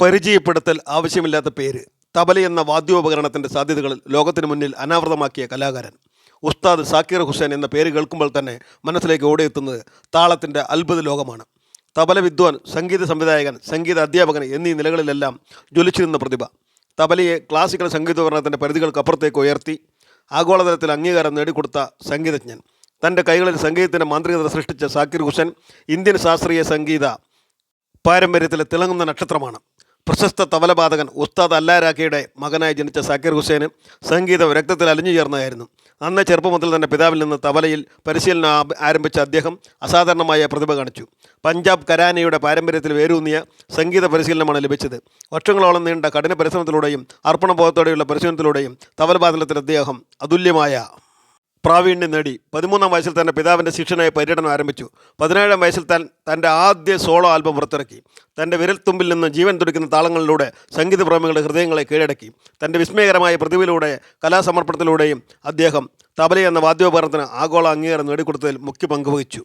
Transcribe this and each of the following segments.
പരിചയപ്പെടുത്തൽ ആവശ്യമില്ലാത്ത പേര്. തബല എന്ന വാദ്യോപകരണത്തിൻ്റെ സാധ്യതകൾ ലോകത്തിന് മുന്നിൽ അനാവൃതമാക്കിയ കലാകാരൻ ഉസ്താദ് സാക്കിർ ഹുസൈൻ എന്ന പേര് കേൾക്കുമ്പോൾ തന്നെ മനസ്സിലേക്ക് ഓടിയെത്തുന്നത് താളത്തിൻ്റെ അത്ഭുത ലോകമാണ്. തബല വിദ്വാൻ, സംഗീത സംവിധായകൻ, സംഗീത അധ്യാപകൻ എന്നീ നിലകളിലെല്ലാം ജ്വലിച്ചു നിന്ന പ്രതിഭ തബലയെ ക്ലാസിക്കൽ സംഗീതോപകരണത്തിൻ്റെ പരിധികൾക്കപ്പുറത്തേക്ക് ഉയർത്തി ആഗോളതലത്തിൽ അംഗീകാരം നേടിക്കൊടുത്ത സംഗീതജ്ഞൻ. തൻ്റെ കൈകളിൽ സംഗീതത്തിൻ്റെ മാന്ത്രികത സൃഷ്ടിച്ച സാക്കിർ ഹുസൈൻ ഇന്ത്യൻ ശാസ്ത്രീയ സംഗീത പാരമ്പര്യത്തിലെ തിളങ്ങുന്ന നക്ഷത്രമാണ്. പ്രശസ്ത തബലവാദകൻ ഉസ്താദ് അല്ലാരാക്കയുടെ മകനായി ജനിച്ച സാക്കിർ ഹുസൈന് സംഗീതം രക്തത്തിൽ അലിഞ്ഞു ചേർന്നതായിരുന്നു. അന്ന് ചെറുപ്പം മുതൽ തന്നെ പിതാവിൽ നിന്ന് തബലയിൽ പരിശീലനം ആരംഭിച്ച അദ്ദേഹം അസാധാരണമായ പ്രതിഭ കാണിച്ചു. പഞ്ചാബ് ഘരാനയുടെ പാരമ്പര്യത്തിൽ വേരൂന്നിയ സംഗീത പരിശീലനമാണ് ലഭിച്ചത്. വർഷങ്ങളോളം നീണ്ട കഠിന പരിശ്രമത്തിലൂടെയും അർപ്പണബോധത്തോടെയുള്ള പരിശീലനത്തിലൂടെയും തബലവാദനത്തിൽ അദ്ദേഹം അതുല്യമായ പ്രാവീണ്യം നേടി. 13-ാം വയസ്സിൽ തന്നെ പിതാവിൻ്റെ ശിഷ്യനായി പര്യടനം ആരംഭിച്ചു. 17-ാം വയസ്സിൽ തൻ്റെ ആദ്യ സോളോ ആൽബം പുറത്തിറക്കി. തൻ്റെ വിരൽത്തുമ്പിൽ നിന്ന് ജീവൻ തുടിക്കുന്ന താളങ്ങളിലൂടെ സംഗീത പ്രേമികളുടെ ഹൃദയങ്ങളെ കീഴടക്കി. തൻ്റെ വിസ്മയകരമായ പ്രതിഭയിലൂടെ കലാസമർപ്പണത്തിലൂടെയും അദ്ദേഹം തബല എന്ന വാദ്യോപകരണത്തിന് ആഗോള അംഗീകാരം നേടിക്കൊടുത്തതിൽ മുഖ്യ പങ്ക് വഹിച്ചു.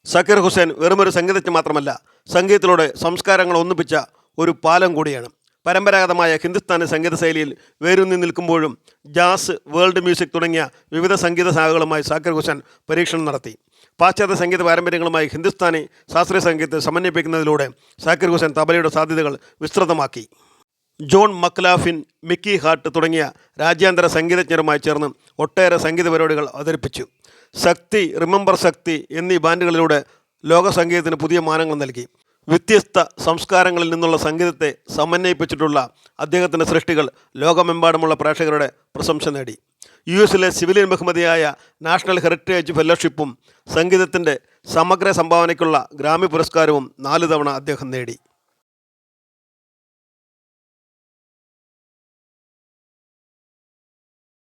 സാക്കിർ ഹുസൈൻ വെറുമൊരു സംഗീതജ്ഞൻ മാത്രമല്ല, സംഗീതത്തിലൂടെ സംസ്കാരങ്ങൾ ഒന്നിപ്പിച്ച ഒരു പാലം കൂടിയാണ്. പരമ്പരാഗതമായ ഹിന്ദുസ്ഥാനി സംഗീത ശൈലിയിൽ വേരൂന്നി നിൽക്കുമ്പോഴും ജാസ്, വേൾഡ് മ്യൂസിക് തുടങ്ങിയ വിവിധ സംഗീത ശാഖകളുമായി സാക്കിർ ഹുസൈൻ പരീക്ഷണം നടത്തി. പാശ്ചാത്യ സംഗീത പാരമ്പര്യങ്ങളുമായി ഹിന്ദുസ്ഥാനി ശാസ്ത്രീയ സംഗീതത്തെ സമന്വയിപ്പിക്കുന്നതിലൂടെ സാക്കിർ ഹുസൈൻ തബലയുടെ സാധ്യതകൾ വിസ്തൃതമാക്കി. ജോൺ മക്ലാഫിൻ, മിക്കി ഹാർട്ട് തുടങ്ങിയ രാജ്യാന്തര സംഗീതജ്ഞരുമായി ചേർന്ന് ഒട്ടേറെ സംഗീത പരിപാടികൾ അവതരിപ്പിച്ചു. ശക്തി, റിമെമ്പർ ശക്തി എന്നീ ബാൻഡുകളിലൂടെ ലോക സംഗീതത്തിന് പുതിയ മാനങ്ങൾ നൽകി. വ്യത്യസ്ത സംസ്കാരങ്ങളിൽ നിന്നുള്ള സംഗീതത്തെ സമന്വയിപ്പിച്ചിട്ടുള്ള അദ്ദേഹത്തിൻ്റെ സൃഷ്ടികൾ ലോകമെമ്പാടുമുള്ള പ്രേക്ഷകരുടെ പ്രശംസ നേടി. US സിവിലിയൻ ബഹുമതിയായ നാഷണൽ ഹെറിറ്റേജ് ഫെലോഷിപ്പും സംഗീതത്തിൻ്റെ സമഗ്ര സംഭാവനയ്ക്കുള്ള ഗ്രാമി പുരസ്കാരവും 4 തവണ അദ്ദേഹം നേടി.